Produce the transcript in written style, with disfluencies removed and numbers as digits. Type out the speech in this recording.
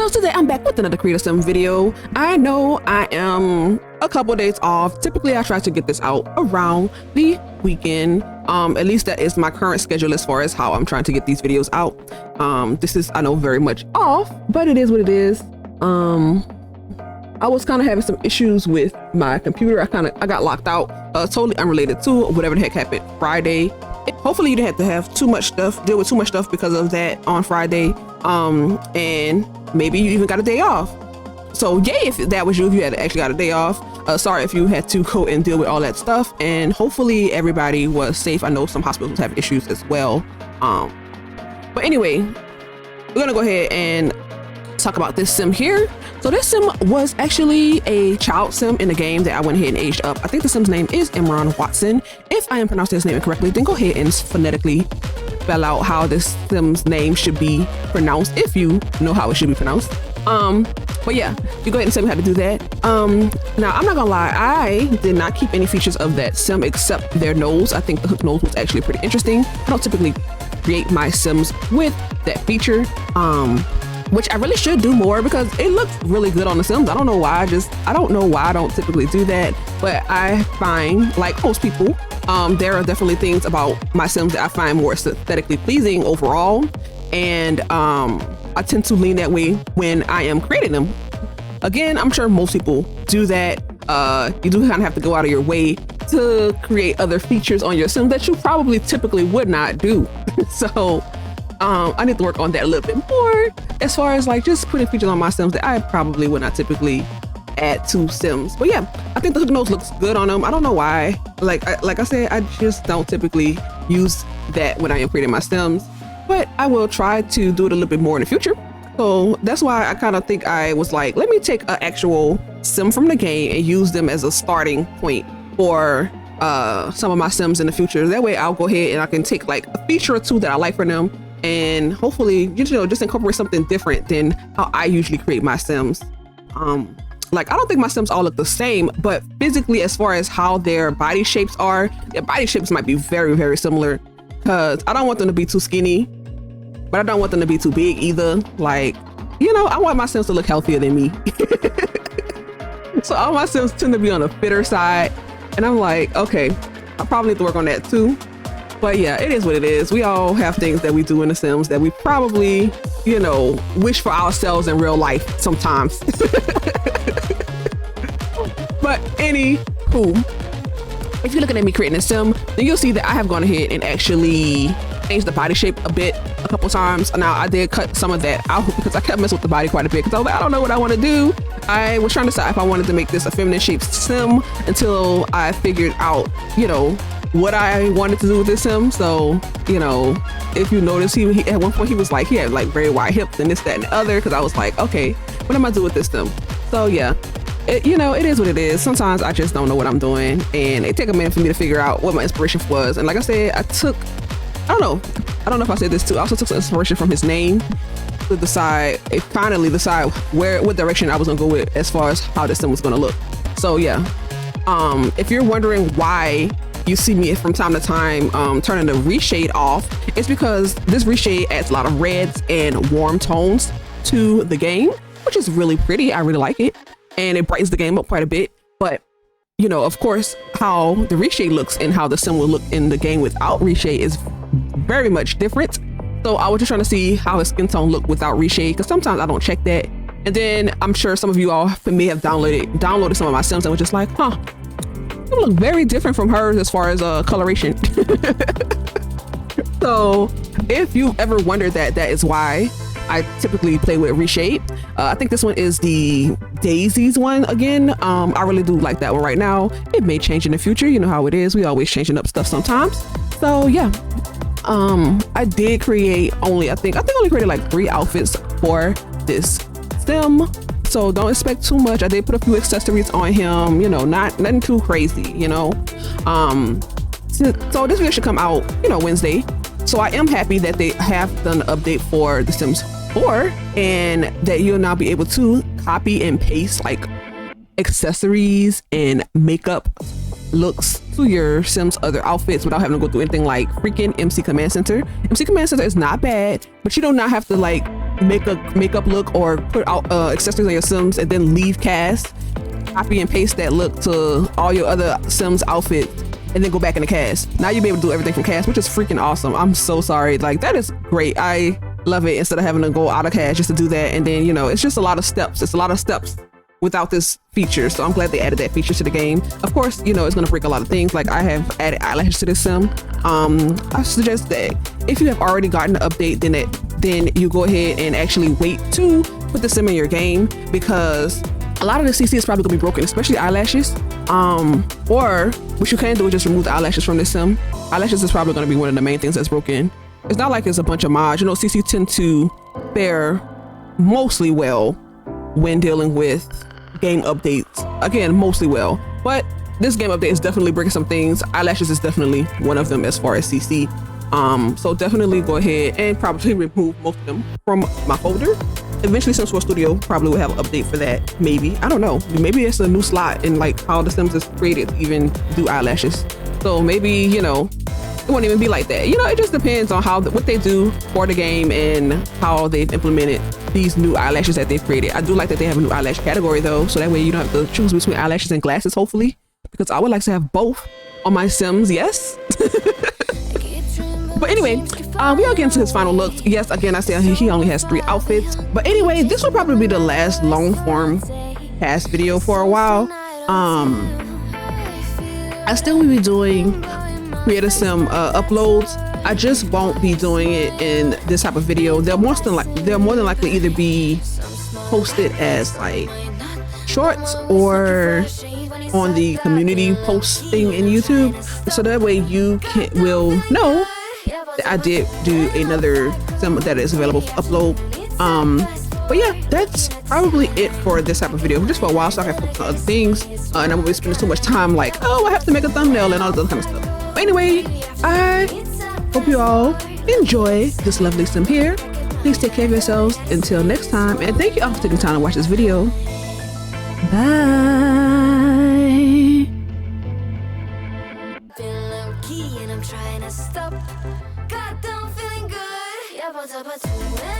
So today I'm back with another Create a Sim video. I know I am a couple of days off. Typically I try to get this out around the weekend. At least that is my current schedule as far as how I'm trying to get these videos out. This is, I know, very much off, but it is what it is. I was kind of having some issues with my computer. I got locked out, totally unrelated to whatever the heck happened Friday. Hopefully you didn't have to have deal with too much stuff because of that on Friday. And maybe you even got a day off. So yay if that was you, if you had actually got a day off. Sorry if you had to go and deal with all that stuff, and hopefully everybody was safe. I know some hospitals have issues as well. But anyway, we're gonna go ahead and talk about this sim here. So this sim was actually a child sim in the game that I went ahead and aged up. I think the sim's name is Imran Watson. If I am pronouncing his name incorrectly, then go ahead and phonetically spell out how this sim's name should be pronounced, if you know how it should be pronounced. But yeah, you go ahead and tell me how to do that. Now I'm not gonna lie, I did not keep any features of that sim except their nose. I think the hook nose was actually pretty interesting. I don't typically create my sims with that feature, which I really should do more because it looks really good on the sims. I don't know why, I don't know why I don't typically do that, but I find, like most people, there are definitely things about my sims that I find more aesthetically pleasing overall, and I tend to lean that way when I am creating them. Again, I'm sure most people do that. You do kind of have to go out of your way to create other features on your sim that you probably typically would not do. So I need to work on that a little bit more as far as like just putting features on my sims that I probably would not typically add to sims. But yeah, I think the hook nose looks good on them. I don't know why. Like I said, I just don't typically use that when I am creating my sims, but I will try to do it a little bit more in the future. So that's why I kind of think I was like, let me take an actual sim from the game and use them as a starting point for some of my sims in the future. That way I'll go ahead and I can take like a feature or two that I like for them and hopefully, you know, just incorporate something different than how I usually create my sims. Like, I don't think my sims all look the same, but physically, as far as how their body shapes are, their body shapes might be very, very similar, because I don't want them to be too skinny, but I don't want them to be too big either. Like, you know, I want my sims to look healthier than me. So all my sims tend to be on the fitter side, and I'm like, okay, I probably need to work on that too. But yeah, it is what it is. We all have things that we do in the sims that we probably, you know, wish for ourselves in real life sometimes. But anywho, if you're looking at me creating a sim, then you'll see that I have gone ahead and actually changed the body shape a bit a couple times. Now I did cut some of that out because I kept messing with the body quite a bit because I was like, I don't know what I want to do. I was trying to decide if I wanted to make this a feminine shaped sim until I figured out, you know, what I wanted to do with this sim. So, you know, if you notice, he at one point he was like, he had like very wide hips and this, that, and the other, because I was like, okay, what am I doing with this sim? So yeah, you know, it is what it is. Sometimes I just don't know what I'm doing, and it take a minute for me to figure out what my inspiration was. And like I said, I don't know if I said this too, I also took some inspiration from his name to finally decide what direction I was gonna go with as far as how this sim was gonna look. So yeah, if you're wondering why you see me from time to time turning the reshade off, it's because this reshade adds a lot of reds and warm tones to the game, which is really pretty. I really like it, and it brightens the game up quite a bit. But you know, of course, how the reshade looks and how the sim will look in the game without reshade is very much different. So I was just trying to see how his skin tone looked without reshade, because sometimes I don't check that. And then I'm sure some of you all may have downloaded some of my sims and was just like, huh, it look very different from hers as far as coloration. So if you ever wondered that is why I typically play with reshade. I think this one is the Daisies one again. I really do like that one right now. It may change in the future. You know how it is. We always changing up stuff sometimes. So yeah, I did create I only created like 3 outfits for this sim. So don't expect too much. I did put a few accessories on him, you know, nothing too crazy, you know. So this video should come out, you know, Wednesday. So I am happy that they have done an update for The Sims 4, and that you'll now be able to copy and paste like accessories and makeup looks to your Sims other outfits without having to go through anything like freaking MC Command Center. MC Command Center is not bad, but you do not have to like makeup look or put out accessories on your Sims and then leave cast, copy and paste that look to all your other Sims outfits, and then go back into cast. Now you'll be able to do everything from cast, which is freaking awesome. I'm so sorry. Like, that is great. I love it, instead of having to go out of cast just to do that. And then, you know, it's just a lot of steps. It's a lot of steps without this feature. So I'm glad they added that feature to the game. Of course, you know, it's going to break a lot of things. Like, I have added eyelashes to this Sim. I suggest that if you have already gotten the update, then you go ahead and actually wait to put the Sim in your game, because a lot of the CC is probably gonna be broken, especially eyelashes. Or what you can do is just remove the eyelashes from this Sim. Eyelashes is probably gonna be one of the main things that's broken. It's not like it's a bunch of mods. You know, CC tend to fare mostly well when dealing with game updates. Again, mostly well. But this game update is definitely breaking some things. Eyelashes is definitely one of them as far as CC. So definitely go ahead and probably remove most of them from my folder. Eventually Sims 4 Studio probably will have an update for that. Maybe, I don't know. Maybe it's a new slot in like how the Sims is created to even do eyelashes. So maybe, you know, it won't even be like that. You know, it just depends on what they do for the game and how they've implemented these new eyelashes that they've created. I do like that they have a new eyelash category though, so that way you don't have to choose between eyelashes and glasses, hopefully, because I would like to have both on my Sims. Yes. But anyway, we are getting to his final looks. Yes, again, I said he only has 3 outfits. But anyway, this will probably be the last long form cast video for a while. I still will be doing Create a Sim uploads. I just won't be doing it in this type of video. They'll more than likely either be posted as like shorts or on the community post thing in YouTube, so that way you will know that I did do another Sim that is available for upload. But yeah, that's probably it for this type of video, just for a while, so I can focus on other things, and I won't be spending too much time like, oh, I have to make a thumbnail and all that kind of stuff. But anyway, I hope you all enjoy this lovely Sim here. Please take care of yourselves until next time, and thank you all for taking time to watch this video. Bye. Trying to stop. God, I'm feeling good. Yeah, but